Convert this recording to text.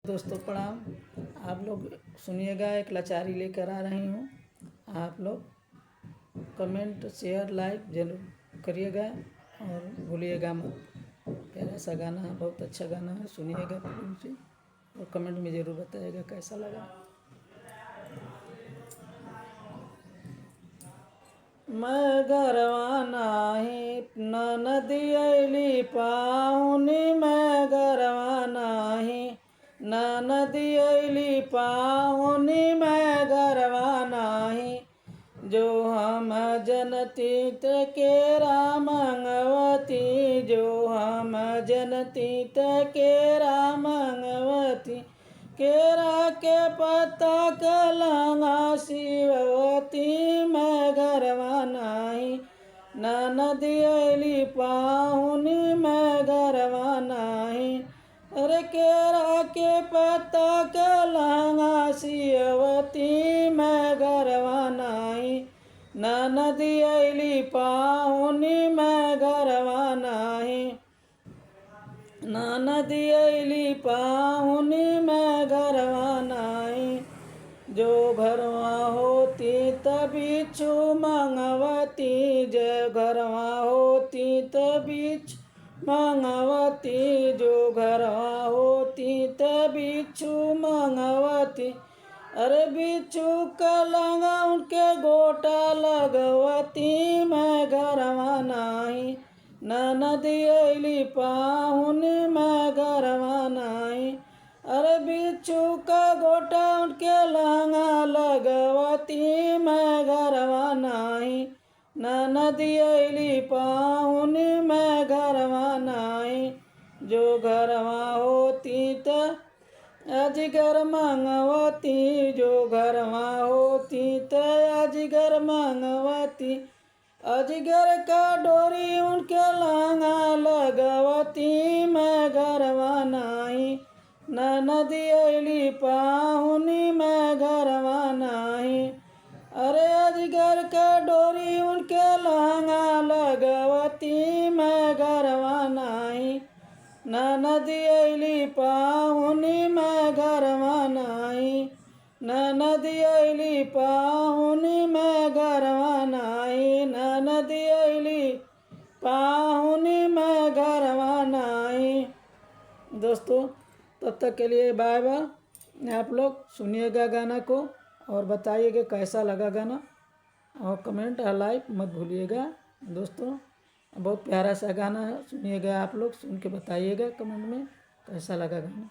दोस्तों प्रणाम। आप लोग सुनिएगा, एक लाचारी लेकर आ रही हूँ। आप लोग कमेंट शेयर लाइक जरूर करिएगा और भूलिएगा मत। प्यारा सा गाना है, बहुत अच्छा गाना है, सुनिएगा प्रेम से और कमेंट में ज़रूर बताइएगा कैसा लगा। मैं गरवा नाही नदी अली पाहुनी, मैं गरवा नाही नदी अली पाहुनी, मैं गरवा नाही। जो हम जनती ते केरा मंगवती, जो हम जनती ते केरा मंगवती। केरा के पत्ता कलंगा शिववती, मैं गरवा नाही नदी अली पाहुनी, मैं गरवा नाही। अरे केरा के पत्ता कलंगा शिववती, मैं गरवा नाही नदी अली पाहुनी, मैं गरवा नाही नदी अली पाहुनी, मैं गरवा नाही। जो घरवा होती तभी छु मंगवती, जो घरवा होती तभी मंगवती, जो घरवा होती तभी छु मंगवती। अरे बिच्छू कलंगा उनके गोटा लगवती, मैं गरवा नाही नदी अली पाहुनी, मैं गरवा नाही। अरे बिच्छू का गोटा उनके लहंगा लगवती, मैं गरवा नाही नदी अली पाहुनी, मैं गरवा नाही। जो घरवा होती त अजगर मंगवती, जो घरवा होती त अजगर मंगवती। अजगर का डोरी उनके लहंगा लगवती, मैं गरवा नाही नदी अली पाहुनी, मैं गरवा नाही। अरे अजगर का डोरी उनके लहंगा लगवती, मैं गरवा नाही नदी अली पाहुनी, मैं गरवा नाही नदी अली पाहुनी, मैं गरवा नाही नदी अली पाहुनी, मैं गरवा नाही। दोस्तों तब तक के लिए बाय बाय। आप लोग सुनिएगा गाना को और बताइएगा कैसा लगा गाना और कमेंट लाइक मत भूलिएगा। दोस्तों बहुत प्यारा सा गाना है, सुनिएगा। आप लोग सुन के बताइएगा कमेंट में कैसा लगा गाना।